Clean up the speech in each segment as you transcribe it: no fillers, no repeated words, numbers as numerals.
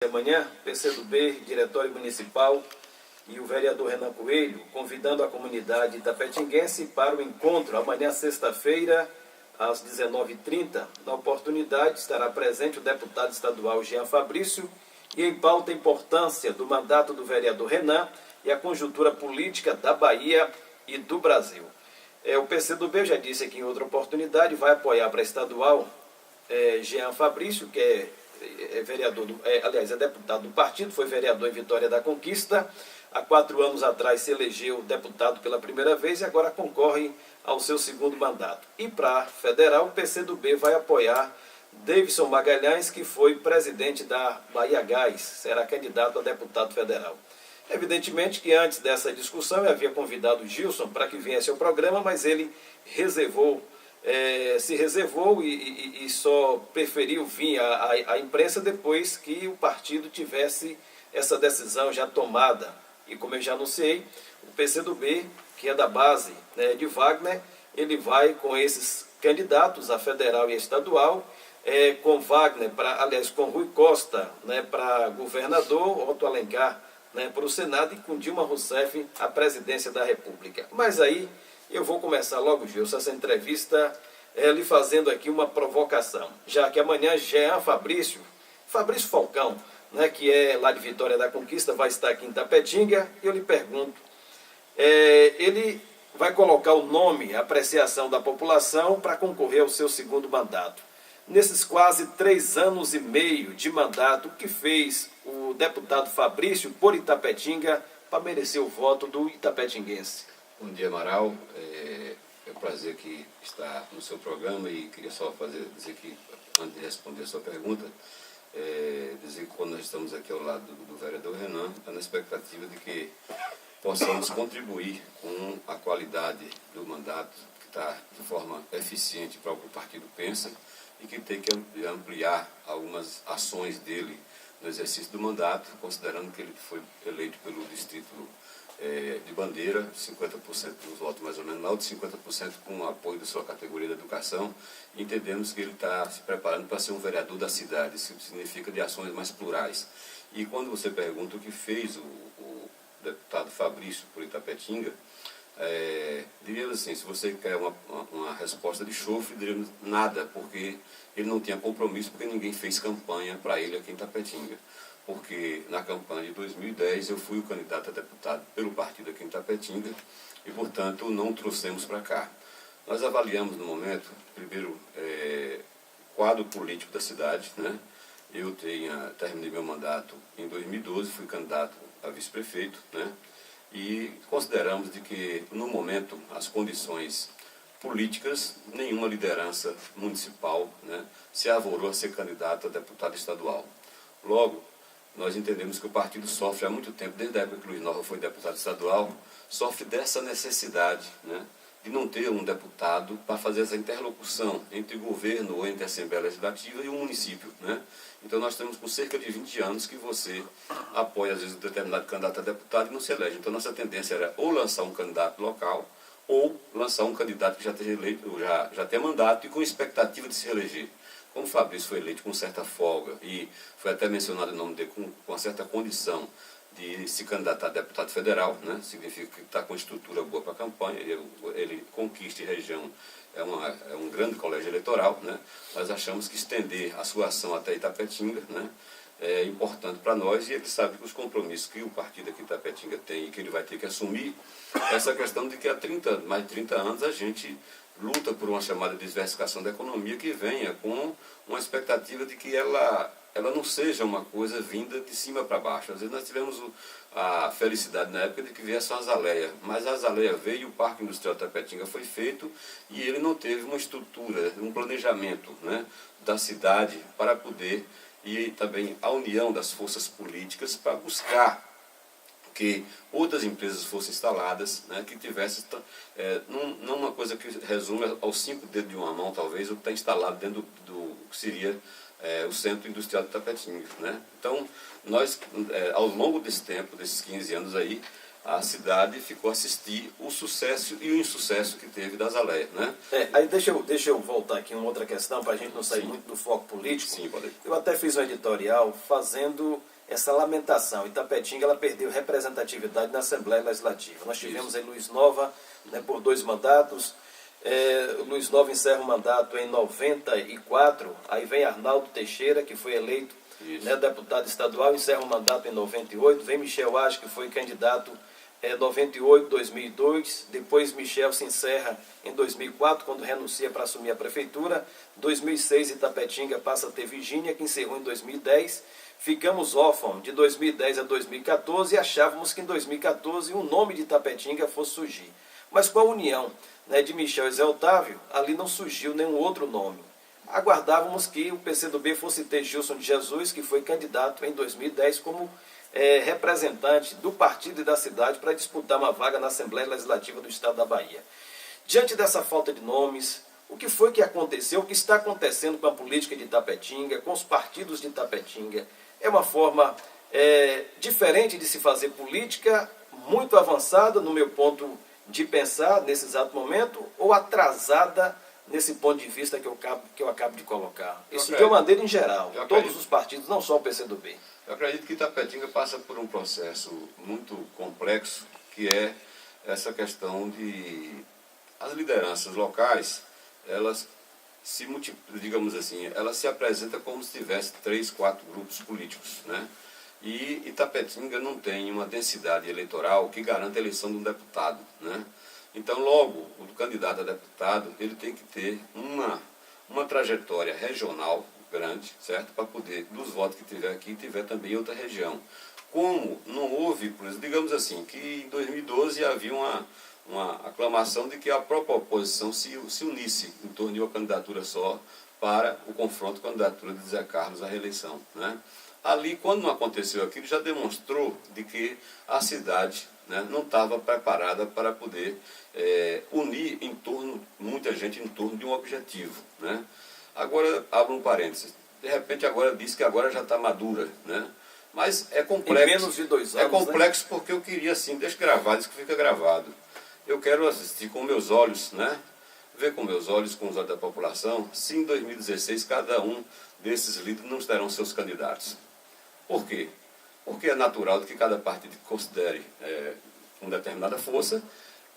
Amanhã, PCdoB, Diretório Municipal e o vereador Renan Coelho, convidando a comunidade itapetinguense para o encontro amanhã, sexta-feira, às 19h30. Na oportunidade, estará presente o deputado estadual Jean Fabrício e em pauta a importância do mandato do vereador Renan e a conjuntura política da Bahia e do Brasil. O PCdoB, já disse aqui em outra oportunidade, vai apoiar para estadual Jean Fabrício, que é vereador, aliás, é deputado do partido, foi vereador em Vitória da Conquista. Há 4 anos atrás se elegeu deputado pela primeira vez e agora concorre ao seu segundo mandato. E para federal, o PCdoB vai apoiar Davidson Magalhães, que foi presidente da Bahia Gás, será candidato a deputado federal. Evidentemente que antes dessa discussão eu havia convidado o Gilson para que viesse ao programa, mas ele se reservou e só preferiu vir à imprensa depois que o partido tivesse essa decisão já tomada. E como eu já anunciei, o PCdoB, que é da base de Wagner, ele vai com esses candidatos a federal e a estadual, com Wagner, com Rui Costa para governador, Otto Alencar para o Senado e com Dilma Rousseff a presidência da República. Mas aí eu vou começar logo, Gilson, essa entrevista lhe fazendo aqui uma provocação, já que amanhã Jean Fabrício Falcão, que é lá de Vitória da Conquista, vai estar aqui em Itapetinga, e eu lhe pergunto, ele vai colocar o nome, a apreciação da população para concorrer ao seu segundo mandato. Nesses quase 3 anos e meio de mandato, o que fez o deputado Fabrício por Itapetinga para merecer o voto do itapetinguense? Bom dia, Amaral. É um prazer aqui estar no seu programa e queria só dizer que, antes de responder a sua pergunta, dizer que quando nós estamos aqui ao lado do vereador Renan, está na expectativa de que possamos contribuir com a qualidade do mandato, que está de forma eficiente para o que o partido pensa e que tem que ampliar algumas ações dele no exercício do mandato, considerando que ele foi eleito pelo distrito de Bandeira, 50% dos votos mais ou menos, lá de 50% com o apoio da sua categoria de educação. Entendemos que ele está se preparando para ser um vereador da cidade, isso significa de ações mais plurais. E quando você pergunta o que fez o deputado Fabrício por Itapetinga, diríamos assim, se você quer uma resposta de chofre, diríamos nada, porque ele não tinha compromisso, porque ninguém fez campanha para ele aqui em Itapetinga. Porque na campanha de 2010 eu fui o candidato a deputado pelo partido aqui em Itapetinga e, portanto, não trouxemos para cá. Nós avaliamos no momento, primeiro, o quadro político da cidade, Eu terminei meu mandato em 2012, fui candidato a vice-prefeito, E consideramos de que, no momento, as condições políticas, nenhuma liderança municipal se arvorou a ser candidato a deputado estadual. Logo, nós entendemos que o partido sofre há muito tempo, desde a época que Luiz Nova foi deputado estadual, sofre dessa necessidade de não ter um deputado para fazer essa interlocução entre o governo ou entre a Assembleia Legislativa e o município. Então nós temos com cerca de 20 anos que você apoia, às vezes, um determinado candidato a deputado e não se elege. Então nossa tendência era ou lançar um candidato local ou lançar um candidato que já esteja eleito, já tem mandato e com expectativa de se reeleger. Como o Fabrício foi eleito com certa folga e foi até mencionado o nome dele com uma certa condição de se candidatar a deputado federal, significa que está com estrutura boa para a campanha, ele conquista região, é um grande colégio eleitoral, Nós achamos que estender a sua ação até Itapetinga é importante para nós, e ele sabe que os compromissos que o partido aqui em Itapetinga tem e que ele vai ter que assumir, essa questão de que há mais de 30 anos a gente luta por uma chamada diversificação da economia que venha com uma expectativa de que ela não seja uma coisa vinda de cima para baixo. Às vezes nós tivemos a felicidade na época de que viesse a Azaleia, mas a Azaleia veio e o Parque Industrial de Itapetinga foi feito e ele não teve uma estrutura, um planejamento da cidade para poder, e também a união das forças políticas para buscar que outras empresas fossem instaladas, que tivessem, não uma coisa que resume aos 5 dedos de uma mão, talvez, o que está instalado dentro do que seria o Centro Industrial de Itapetinga. Então, nós, ao longo desse tempo, desses 15 anos aí, a cidade ficou a assistir o sucesso e o insucesso que teve da Azaleia, né? Aí deixa eu voltar aqui uma outra questão, para a gente não sair muito do foco político. Sim, pode. Eu até fiz um editorial fazendo essa lamentação. Itapetinga, ela perdeu representatividade na Assembleia Legislativa. Nós tivemos aí Luiz Nova, né, por 2 mandatos. Luiz Nova encerra o mandato em 94, aí vem Arnaldo Teixeira, que foi eleito, né, deputado estadual, encerra o mandato em 98, vem Michel Age, que foi candidato em 98, 2002, depois Michel se encerra em 2004, quando renuncia para assumir a prefeitura, 2006 Itapetinga passa a ter Virgínia, que encerrou em 2010, ficamos órfãos de 2010 a 2014 e achávamos que em 2014 o nome de Itapetinga fosse surgir. Mas com a união, né, de Michel e Zé Otávio, ali não surgiu nenhum outro nome. Aguardávamos que o PCdoB fosse ter Gilson de Jesus, que foi candidato em 2010 como representante do partido e da cidade para disputar uma vaga na Assembleia Legislativa do Estado da Bahia. Diante dessa falta de nomes, o que foi que aconteceu, o que está acontecendo com a política de Itapetinga, com os partidos de Itapetinga? É uma forma diferente de se fazer política, muito avançada no meu ponto de pensar nesse exato momento, ou atrasada nesse ponto de vista que eu acabo de colocar? Isso de uma maneira em geral, todos os partidos, não só o PCdoB. Eu acredito que Itapetinga passa por um processo muito complexo, que é essa questão de as lideranças locais, elas se multiplicam, digamos assim, elas se apresentam como se tivesse 3, 4 grupos políticos, né? E Itapetinga não tem uma densidade eleitoral que garanta a eleição de um deputado, né? Então, logo, o candidato a deputado, ele tem que ter uma trajetória regional grande, certo? Para poder, dos votos que tiver aqui, tiver também em outra região. Como não houve, por exemplo, digamos assim, que em 2012 havia uma aclamação de que a própria oposição se unisse em torno de uma candidatura só para o confronto com a candidatura de Zé Carlos à reeleição, né? Ali, quando não aconteceu aquilo, já demonstrou de que a cidade, né, não estava preparada para poder unir em torno, muita gente em torno de um objetivo, né? Agora, abro um parênteses, de repente agora diz que agora já está madura, né? Mas é complexo. Em menos de 2 anos, é complexo, né? Porque eu queria, assim, deixa gravado, isso que fica gravado. Eu quero assistir com meus olhos, né? Ver com meus olhos, com os olhos da população, se em 2016 cada um desses líderes não terão seus candidatos. Por quê? Porque é natural que cada partido considere uma determinada força,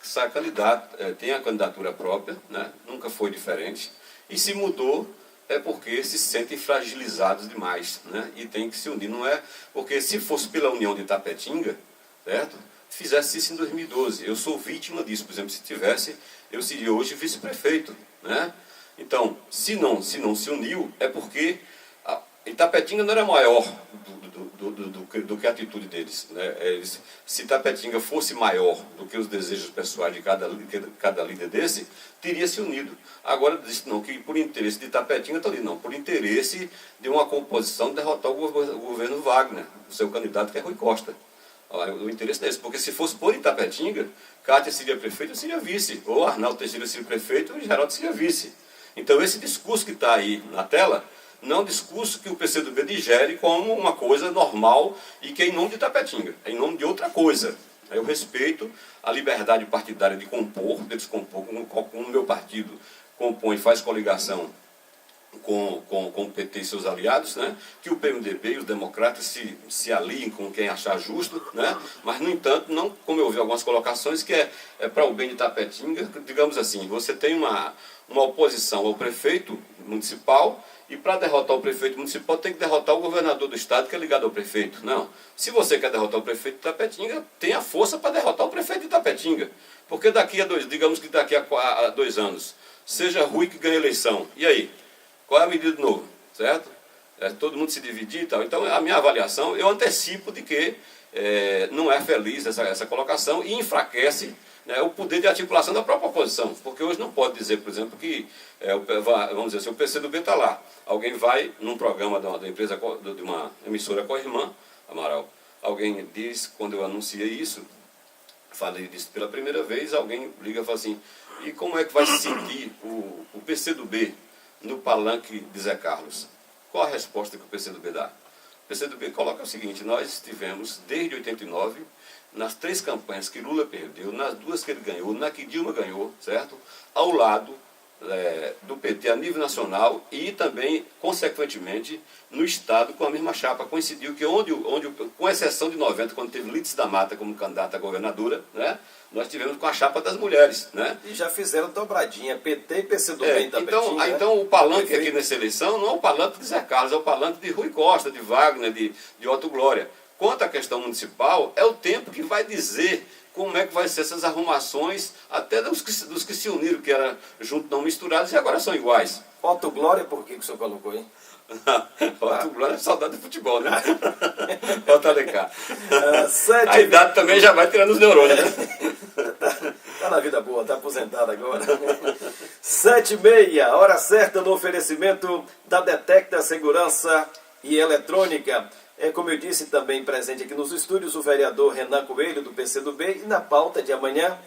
que sai candidato, tem a candidatura própria, né? Nunca foi diferente, e se mudou é porque se sentem fragilizados demais, né? E tem que se unir. Não é porque se fosse pela união de Itapetinga, certo? Fizesse isso em 2012. Eu sou vítima disso. Por exemplo, se tivesse, eu seria hoje vice-prefeito, né? Então, se não se uniu, é porque Itapetinga não era maior do que a atitude deles, né? Se Itapetinga fosse maior do que os desejos pessoais de cada líder desse, teria se unido. Agora diz não, que por interesse de Itapetinga está ali, não, por interesse de uma composição de derrotar o governo Wagner, o seu candidato que é Rui Costa. O interesse desse, porque se fosse por Itapetinga, Cátia seria prefeito, eu seria vice, ou Arnaldo Teixeira seria prefeito, e Geraldo seria vice. Então esse discurso que está aí na tela, não é um discurso que o PCdoB digere como uma coisa normal e que é em nome de Itapetinga, é em nome de outra coisa. Eu respeito a liberdade partidária de deles compor, como o meu partido compõe, faz coligação com o PT e seus aliados, né? Que o PMDB e os democratas se aliem com quem achar justo, né? Mas, no entanto, não, como eu ouvi algumas colocações, que é para o bem de Itapetinga, digamos assim, você tem uma oposição ao prefeito municipal, e para derrotar o prefeito municipal tem que derrotar o governador do estado que é ligado ao prefeito. Não. Se você quer derrotar o prefeito de Itapetinga, tenha força para derrotar o prefeito de Itapetinga. Porque digamos que daqui a 2 anos, seja Rui que ganha a eleição. E aí? Qual é a medida de novo? Certo? Todo mundo se dividir e tal. Então, a minha avaliação, eu antecipo de que não é feliz essa colocação e enfraquece, né, o poder de articulação da própria oposição. Porque hoje não pode dizer, por exemplo, que, vamos dizer assim, o PCdoB está lá. Alguém vai num programa da empresa, de uma emissora co-irmã, Amaral. Alguém diz, quando eu anunciei isso, falei disso pela primeira vez, alguém liga e fala assim, e como é que vai se sentir o PCdoB no palanque de Zé Carlos? Qual a resposta que o PCdoB dá? O PCdoB coloca o seguinte: nós tivemos, desde 89, nas 3 campanhas que Lula perdeu, nas 2 que ele ganhou, na que Dilma ganhou, certo? Ao lado do PT a nível nacional e também, consequentemente, no Estado com a mesma chapa. Coincidiu que com exceção de 90, quando teve Lídice da Mata como candidata a governadora, né, nós tivemos com a chapa das mulheres. Né? E já fizeram dobradinha, PT e PCdoB em Itapetinga, né? Então o palanque aqui nessa eleição não é o palanque de Zé Carlos, é o palanque de Rui Costa, de Wagner, de Otto Glória. Quanto à questão municipal, é o tempo que vai dizer como é que vai ser essas arrumações, até dos que se uniram, que eram juntos não misturados, e agora são iguais. Otto Glória, por que o senhor colocou aí? Otto Glória é saudade de futebol, né? Volta a cá. A 7... idade também já vai tirando os neurônios, né? Tá na vida boa, tá aposentado agora. 7h30, hora certa no oferecimento da Detecta Segurança e Eletrônica. Como eu disse, também presente aqui nos estúdios, o vereador Renan Coelho, do PCdoB, e na pauta de amanhã,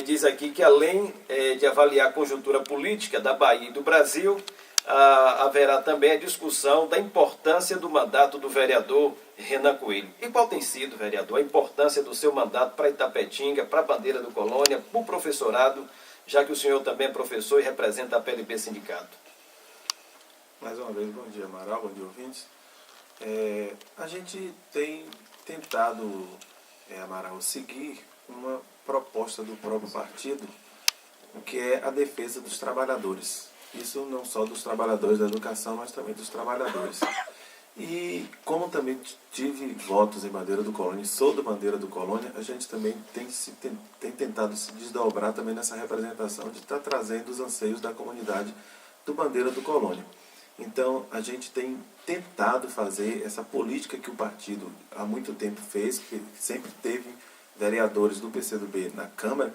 diz aqui que além de avaliar a conjuntura política da Bahia e do Brasil, haverá também a discussão da importância do mandato do vereador Renan Coelho. E qual tem sido, vereador, a importância do seu mandato para Itapetinga, para a bandeira do Colônia, para o professorado, já que o senhor também é professor e representa a PLB Sindicato? Mais uma vez, bom dia, Amaral, bom dia, ouvintes. A gente tem tentado, Amaral, seguir uma proposta do próprio partido, que é a defesa dos trabalhadores. Isso não só dos trabalhadores da educação, mas também dos trabalhadores. E como também tive votos em Bandeira do Colônia e sou da Bandeira do Colônia, a gente também tem tentado se desdobrar também nessa representação de estar trazendo os anseios da comunidade do Bandeira do Colônia. Então, a gente tem tentado fazer essa política que o partido há muito tempo fez, que sempre teve vereadores do PCdoB na Câmara.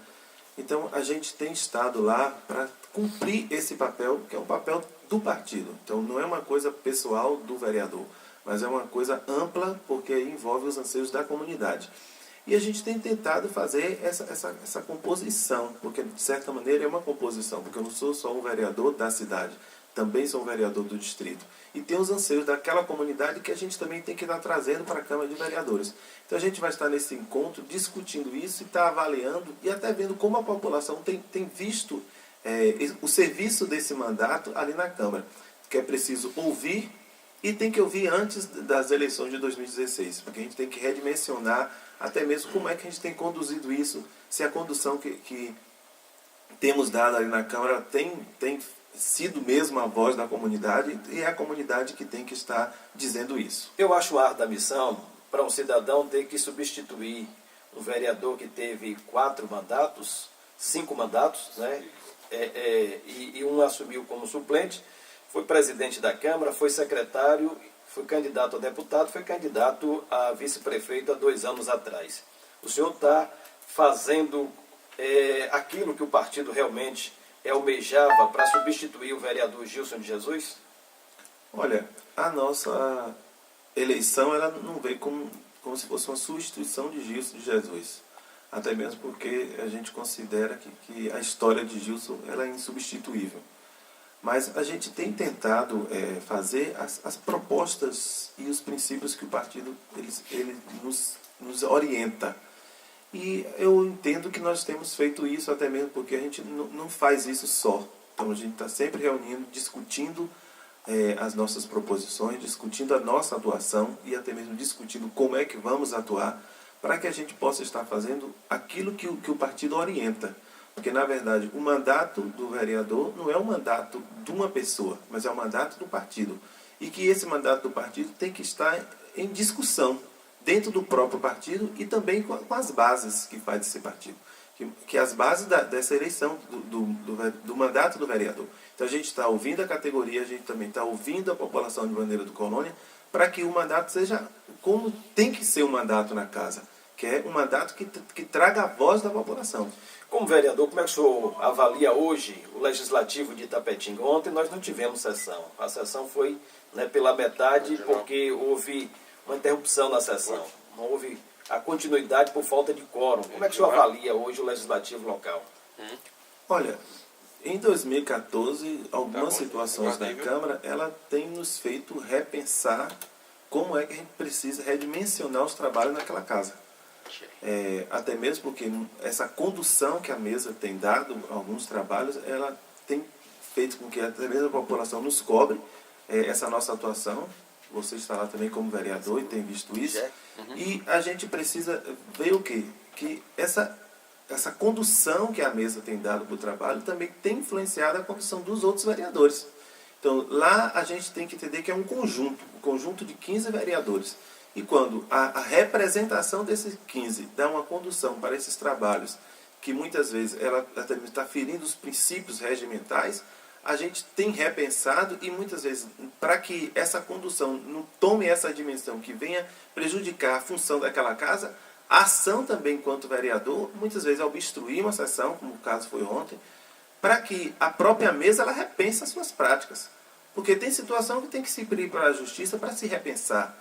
Então, a gente tem estado lá para cumprir esse papel, que é um papel do partido. Então, não é uma coisa pessoal do vereador, mas é uma coisa ampla, porque envolve os anseios da comunidade. E a gente tem tentado fazer essa composição, porque, de certa maneira, é uma composição, porque eu não sou só um vereador da cidade, também sou um vereador do distrito. E tem os anseios daquela comunidade que a gente também tem que estar trazendo para a Câmara de Vereadores. Então a gente vai estar nesse encontro discutindo isso e estar avaliando e até vendo como a população tem visto o serviço desse mandato ali na Câmara. Que é preciso ouvir e tem que ouvir antes das eleições de 2016, porque a gente tem que redimensionar até mesmo como é que a gente tem conduzido isso, se a condução que temos dado ali na Câmara tem sido mesmo a voz da comunidade, e é a comunidade que tem que estar dizendo isso. Eu acho a arte da missão para um cidadão ter que substituir um vereador que teve 5 mandatos, né? E um assumiu como suplente, foi presidente da Câmara, foi secretário, foi candidato a deputado, foi candidato a vice-prefeito há 2 anos atrás. O senhor está fazendo aquilo que o partido realmente almejava para substituir o vereador Gilson de Jesus? Olha, a nossa eleição ela não veio como se fosse uma substituição de Gilson de Jesus. Até mesmo porque a gente considera que a história de Gilson ela é insubstituível. Mas a gente tem tentado fazer as propostas e os princípios que o partido ele nos orienta. E eu entendo que nós temos feito isso até mesmo porque a gente não faz isso só. Então a gente está sempre reunindo, discutindo as nossas proposições, discutindo a nossa atuação e até mesmo discutindo como é que vamos atuar para que a gente possa estar fazendo aquilo que o partido orienta. Porque, na verdade, o mandato do vereador não é um mandato de uma pessoa, mas é um mandato do partido. E que esse mandato do partido tem que estar em discussão dentro do próprio partido e também com as bases que faz esse partido. Que as bases dessa eleição, do mandato do vereador. Então, a gente está ouvindo a categoria, a gente também está ouvindo a população de Bandeira do Colônia, para que o mandato seja como tem que ser um mandato na casa, que é um mandato que traga a voz da população. Como vereador, como é que o senhor avalia hoje o Legislativo de Itapetinga? Ontem nós não tivemos sessão. A sessão foi pela metade porque houve uma interrupção na sessão. Não houve a continuidade por falta de quórum. Como é que o senhor avalia hoje o Legislativo local? Olha, em 2014, algumas situações da Câmara, ela tem nos feito repensar como é que a gente precisa redimensionar os trabalhos naquela casa. Até mesmo porque essa condução que a mesa tem dado a alguns trabalhos, ela tem feito com que até mesmo a população nos cobre essa nossa atuação. Você está lá também como vereador e tem visto isso. E a gente precisa ver o quê? Que essa condução que a mesa tem dado para o trabalho também tem influenciado a condução dos outros vereadores. Então, lá a gente tem que entender que é um conjunto de 15 vereadores. E quando a representação desses 15 dá uma condução para esses trabalhos, que muitas vezes ela está ferindo os princípios regimentais, a gente tem repensado e muitas vezes, para que essa condução não tome essa dimensão que venha prejudicar a função daquela casa, a ação também, enquanto vereador, muitas vezes é obstruir uma sessão, como o caso foi ontem, para que a própria mesa ela repense as suas práticas. Porque tem situação que tem que se ir para a justiça para se repensar.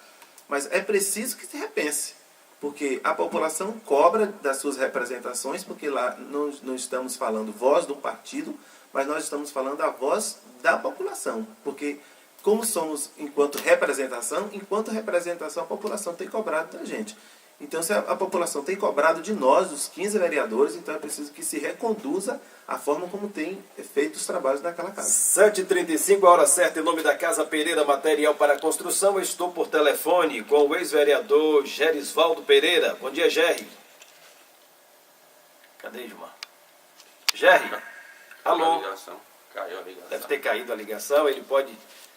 Mas é preciso que se repense. Porque a população cobra das suas representações, porque lá não estamos falando voz do partido, mas nós estamos falando a voz da população. Porque como somos enquanto representação a população tem cobrado da gente. Então, se a população tem cobrado de nós, dos 15 vereadores, então é preciso que se reconduza a forma como tem feito os trabalhos naquela casa. 7h35, a hora certa, em nome da Casa Pereira Material para Construção. Eu estou por telefone com o ex-vereador Gerisvaldo Pereira. Bom dia, Gerry. Cadê, Gilmar? Gerry? Alô? Caiu a ligação. Deve ter caído a ligação, ele pode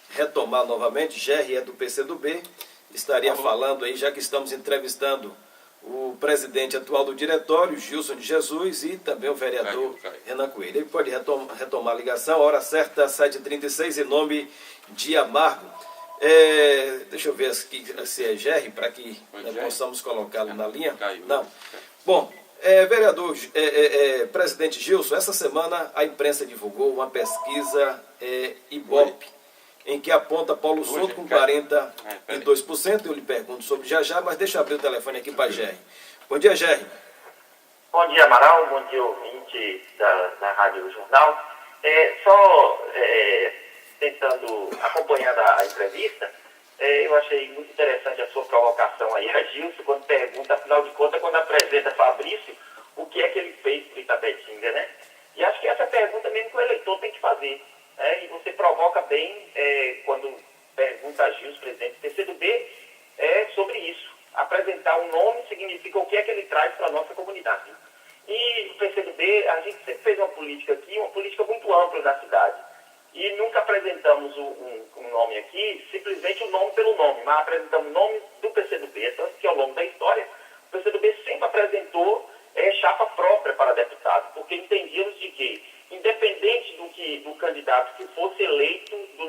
retomar novamente. Gerry é do PCdoB. Estaria falando aí, já que estamos entrevistando o presidente atual do diretório, Gilson de Jesus, e também o vereador Renan Coelho. Ele pode retomar a ligação, a hora certa, 7h36, em nome de Amargo. Deixa eu ver se é Gerry, para que possamos colocá-lo na linha. Não. Bom, vereador, presidente Gilson, essa semana a imprensa divulgou uma pesquisa Ibope, em que aponta Paulo Souto com 42%. Eu lhe pergunto sobre já, mas deixa eu abrir o telefone aqui para Gerry. Bom dia, Gerry. Bom dia, Amaral. Bom dia, ouvinte da Rádio Jornal. Tentando acompanhar a entrevista, eu achei muito interessante a sua provocação aí a Gilson, quando pergunta, afinal de contas, quando apresenta Fabrício, o que é que ele fez para Itapetinga, né? E acho que essa pergunta mesmo que o eleitor tem que fazer. E você provoca bem quando pergunta a Gilson, presidente do PCdoB, sobre isso. Apresentar um nome significa o que é que ele traz para a nossa comunidade. E o PCdoB, a gente sempre fez uma política aqui, uma política muito ampla na cidade. E nunca apresentamos um nome aqui, simplesmente o nome pelo nome, mas apresentamos o nome do PCdoB. Tanto que ao longo da história, o PCdoB sempre apresentou chapa própria para deputado, porque entendíamos de que, independente do candidato que fosse eleito do